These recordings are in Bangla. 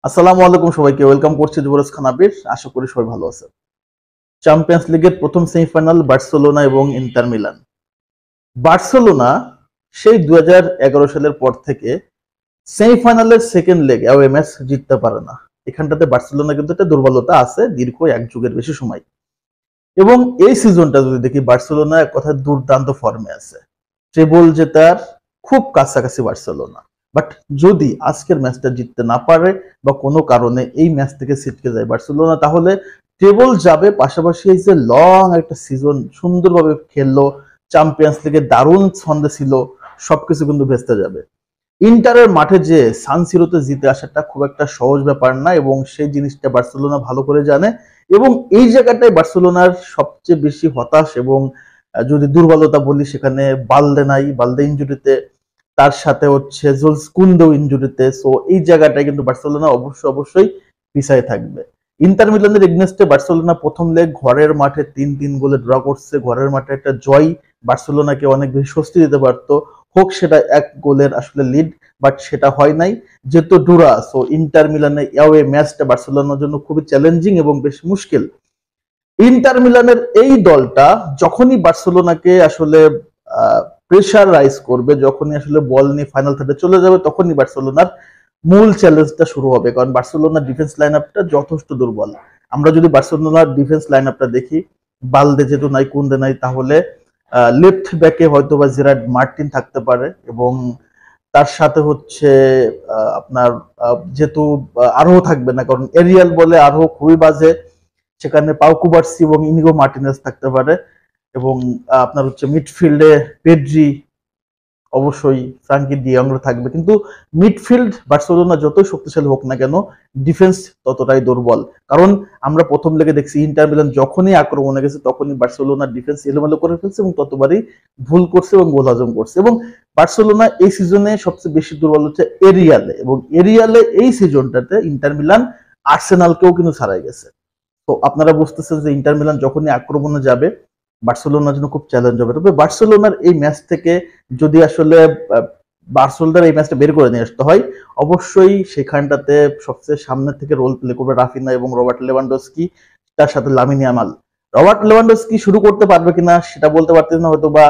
আসসালামু আলাইকুম সবাইকে ওয়েলকাম করছি যুবরাজ খান আবির। আশা করি সবাই ভালো আছে। চ্যাম্পিয়ন্স লিগের প্রথম সেমিফাইনাল বার্সেলোনা এবং ইন্টার মিলান। বার্সেলোনা সেই 2011 সালের পর থেকে সেমিফাইনালের সেকেন্ড লেগ অ্যাওয়ে ম্যাচ জিততে পারে না। এখানটাতে বার্সেলোনা কিন্তু একটা দুর্বলতা আছে দীর্ঘ এক যুগের বেশি সময়। এবং এই সিজনটা যদি দেখি বার্সেলোনা এক কথায় দুর্দান্ত ফর্মে আছে, ট্রেবল জেতার খুব কাছাকাছি বার্সেলোনা। বাট যদি আজকের ম্যাচটা জিততে না পারে বা কোনো কারণে এই ম্যাচ থেকে ছিটকে যায় বার্সেলোনা, তাহলে ট্রেবল যাবে, পাশাপাশি এই যে লং একটা সিজন সুন্দরভাবে খেললো, চ্যাম্পিয়ন্স লিগে দারুণ ছন্দে ছিল, সবকিছু কিন্তু ভেস্তে যাবে। ইন্টারের মাঠে যে সান সিরোতে জিতে আসাটা খুব একটা সহজ ব্যাপার না, এবং সেই জিনিসটা বার্সেলোনা ভালো করে জানে। এবং এই জায়গাটায় বার্সেলোনার সবচেয়ে বেশি হতাশ এবং যদি দুর্বলতা বলি, সেখানে বালদে নাই, বালদে ইনজুরিতে, তার সাথে হচ্ছে জুলস কুন্দেও ইনজুরিতে। সো এই জায়গাটায় কিন্তু বার্সেলোনা অবশ্যই পিছায় থাকবে। ইন্টার মিলানের এগনেস্টে বার্সেলোনা প্রথম লেগ ঘরের মাঠে 3-3 গোলে ড্র করছে। ঘরের মাঠে একটা জয় বার্সেলোনাকে অনেক বেশি স্বস্তি দিতে পারতো, হোক সেটা এক গোলের আসলে লিড, বাট সেটা হয় নাই যেহেতু ডুরা। সো ইন্টার মিলানের অ্যাওয়ে ম্যাচটা বার্সেলোনার জন্য খুবই চ্যালেঞ্জিং এবং বেশ মুশকিল। ইন্টার মিলানের এই দলটা যখনই বার্সেলোনাকে আসলে প্রেশার রাইজ করবে, যখনই আসলে বল নিয়ে ফাইনাল থার্ডে চলে যাবে, তখনই বার্সেলোনার মূল চ্যালেঞ্জটা শুরু হবে। কারণ বার্সেলোনার ডিফেন্স লাইন আপটা যথেষ্ট দুর্বল। আমরা যদি বার্সেলোনার ডিফেন্স লাইন আপটা দেখি, বালদে যেহেতু নাই, কুন্দে নাই, তাহলে লেফট ব্যাকে হয়তো বা জেরার্ড মার্টিন থাকতে পারে, এবং তার সাথে হচ্ছে আপনার যেহেতু আরও থাকবে না, কারণ এরিয়াল বলে আরও খুবই বাজে, সেখানে পাউ কুবার্সি এবং ইনিগো মার্টিনেজ থাকতে পারে। এবং আপনার হচ্ছে মিডফিল্ডে পেড্রি, অবশ্যই ফ্রাঙ্কি ডিয়ংরা থাকবে। কিন্তু মিডফিল্ড বার্সেলোনা যতই শক্তিশালী হোক না কেন, ডিফেন্স ততটাই দুর্বল। কারণ আমরা প্রথম লেগে দেখছি ইন্টার মিলান যখনই আক্রমণে গেছে, তখনই বার্সেলোনার ডিফেন্স এলোমেলো করে ফেলছে এবং ততবারই ভুল করছে এবং গোল হজম করছে। এবং বার্সেলোনা এই সিজনে সবচেয়ে বেশি দুর্বল হচ্ছে এরিয়ালে, এবং এরিয়ালে এই সিজনটাতে ইন্টার মিলান আর্সেনালকেও কিন্তু ছাড়াই গেছে। তো আপনারা বুঝতেছেন যে ইন্টার মিলান যখনই আক্রমণে যাবে, বার্সেলোনার জন্য খুব চ্যালেঞ্জ হবে। তবে বার্সেলোনার এই ম্যাচ থেকে যদি আসলে বার্সেলোনার এই ম্যাচটা বের করে নিয়ে আসতে হয়, অবশ্যই সেখানটাতে সবচেয়ে সামনে থেকে রোল প্লে করবে রাফিনা এবং রবার্ট লেভানডস্কি, তার সাথে লামিন ইয়ামাল। রবার্ট লেভানডস্কি শুরু করতে পারবে কিনা সেটা বলতে পারতেছি না, হয়তো বা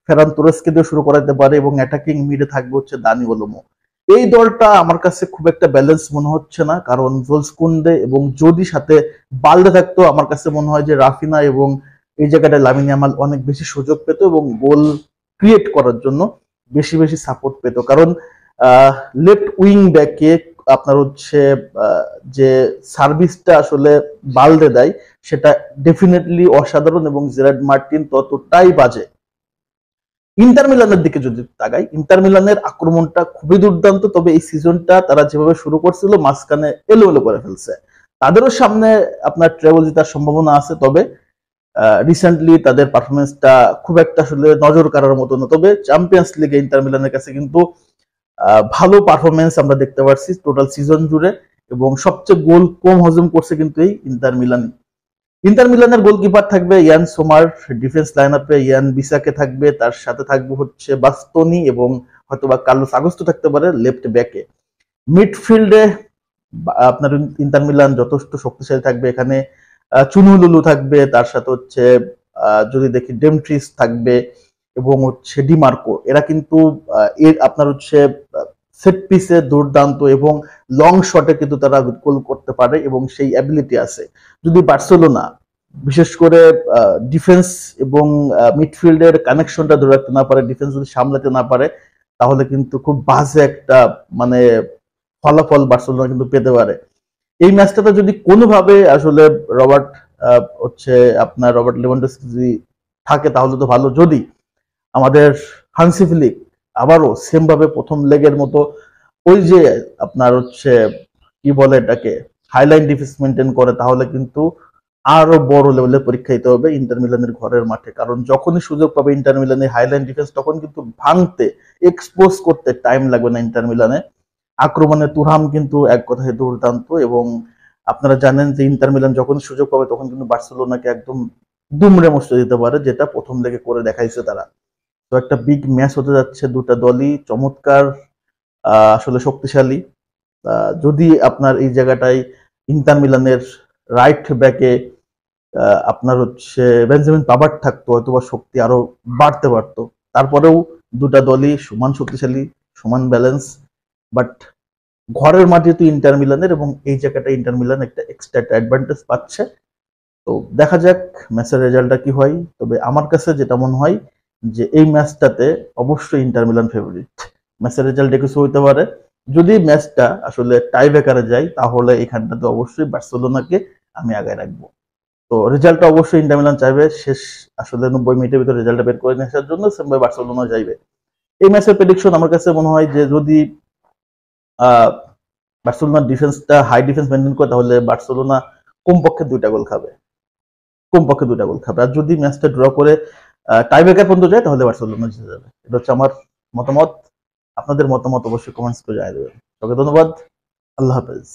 ফেরান তোরেসকে দিয়ে শুরু করাতে পারে, এবং অ্যাটাকিং মিডে থাকবে হচ্ছে দানি ওলোমো। এই দলটা আমার কাছে খুব একটা ব্যালেন্স মনে হচ্ছে না, কারণ জোলস কুন্ডে এবং যদি সাথে বালদে থাকতো, আমার কাছে মনে হয় যে রাফিনা এবং এই জায়গাটায় লামিন ইয়ামাল অনেক বেশি সুযোগ পেত এবং গোল ক্রিয়েট করার জন্য বেশি বেশি সাপোর্ট পেত। কারণ লেফট উইং ব্যাকে আপনার হচ্ছে যে সার্ভিসটা আসলে বালদে দেয়, সেটা ডেফিনেটলি অসাধারণ, এবং জেরার্ড মার্টিন ততটাই বাজে। ইন্টার মিলানের দিকে যদি তাকাই, ইন্টার মিলানের আক্রমণটা খুবই দুর্দান্ত, তবে এই সিজনটা তারা যেভাবে শুরু করছিল মাঝখানে এলোমেলো করে ফেলছে। তাদেরও সামনে আপনার ট্রেবল জেতার সম্ভাবনা আছে, তবে রিসেন্টলি তাদের পারফরমেন্সটা খুব একটা আসলে নজর কাড়ার মতো না। তবে চ্যাম্পিয়ন্স লিগে ইন্টার মিলানের কাছে কিন্তু ভালো পারফরমেন্স আমরা দেখতে পাচ্ছি টোটাল সিজন জুড়ে, এবং সবচেয়ে গোল কম হজম করছে কিন্তু এই ইন্টার মিলান। ইন্টার মিলানের গোলকিপার থাকবে ইয়ান সোমার, ডিফেন্স লাইন আপে ইয়ান বিসাকে থাকবে, তার সাথে থাকবে হচ্ছে বাস্তনি এবং হয়তোবা কার্লোস আগস্টো থাকতে পারে লেফট ব্যাকে। মিডফিল্ডে আপনার ইন্টার মিলান যথেষ্ট শক্তিশালী থাকবে, এখানে চুনুলুলু থাকবে, তার সাথে হচ্ছে যদি দেখি ডেমট্রিস থাকবে এবং হচ্ছে ডিমার্কো। এরা কিন্তু আপনার হচ্ছে সেট পিসে দুর্দান্ত, এবং লং শটে কিন্তু তারা গোল করতে পারে এবং সেই অ্যাবিলিটি আছে। যদি বার্সেলোনা বিশেষ করে ডিফেন্স এবং মিডফিল্ডের কানেকশনটা ধরে রাখতে না পারে, ডিফেন্স যদি সামলাতে না পারে, তাহলে কিন্তু খুব বাজে একটা মানে ফলাফল বার্সেলোনা কিন্তু পেতে পারে। এই ম্যাচটাতে যদি কোনোভাবে আসলে রবার্ট হচ্ছে আপনার রবার্ট লেভানডস্কি যদি থাকে, তাহলে তো ভালো। যদি আমাদের হানসি ফ্লিক আবারও সেম ভাবে প্রথম লেগের মতো ওই যে আপনার হচ্ছে কি বলে এটাকে হাইলাইন ডিফেন্স মেনটেন করে, তাহলে কিন্তু আরো বড় লেভেলের পরীক্ষা দিতে হবে ইন্টার মিলানের ঘরের মাঠে। কারণ যখনই সুযোগ পাবে ইন্টার মিলানের হাইলাইন ডিফেন্স, তখন কিন্তু ভাঙতে, এক্সপোজ করতে টাইম লাগবে না ইন্টার মিলানে। আক্রমণে তুরহাম কিন্তু এক কথায় দুর্দান্ত, এবং আপনারা জানেন যে ইন্টার মিলান যখন সুযোগ পাবে তখন কিন্তু বার্সেলোনাকে একদম দুমড়ে মুচড়ে দিতে পারে, যেটা প্রথম লেগে করে দেখাইছে তারা। তো একটা বিগ ম্যাচ হতে যাচ্ছে, দুটা দলই চমৎকার আসলে শক্তিশালী। যদি আপনার এই জায়গাটায় ইন্টার মিলানের রাইট ব্যাকে আপনার হচ্ছে বেঞ্জামিন পাভার্ড থাকতো, হয়তোবা শক্তি আরো বাড়তে পারতো। তারপরেও দুটা দলই সমান শক্তিশালী, সমান ব্যালেন্স, বাট ঘরের মাটিতে ইন্টার মিলানের, এবং এই জায়গাটা ইন্টার মিলান একটা এক্সট্রা অ্যাডভান্টেজ পাচ্ছে। তো দেখা যাক ম্যাচের রেজাল্টটা কি হয়। তবে আমার কাছে যেটা মনে হয় যে এই ম্যাচটাতে অবশ্যই ইন্টার মিলান ফেভারিট। ম্যাচের রেজাল্ট কিছু হইতে পারে, যদি ম্যাচটা আসলে টাই ব্রেকারে যায় তাহলে এখানটাতে অবশ্যই বার্সেলোনাকে আমি আগায় রাখবো। তো রেজাল্টটা অবশ্যই ইন্টার মিলান চাইবে শেষ আসলে 90 মিনিটের ভিতরে রেজাল্টটা বের করে নিয়ে আসার জন্য, সেমভাবে বার্সেলোনা চাইবে। এই ম্যাচের প্রেডিকশন আমার কাছে মনে হয় যে যদি বার্সেলোনার ডিফেন্সটা হাই ডিফেন্স মেনটেন করে তাহলে বার্সেলোনা কমপক্ষে 2টা গোল খাবে, কমপক্ষে 2টা গোল খাবে। আর যদি ম্যাচটা ড্র করে টাই ব্রেকার পর্যন্ত যায় তাহলে বার্সেলোনা জিতে যাবে। এটা হচ্ছে আমার মতামত। আপনাদের মতামত অবশ্যই কমেন্টস করে জানিয়ে দেবেন। ওকে, ধন্যবাদ। আল্লাহ হাফেজ।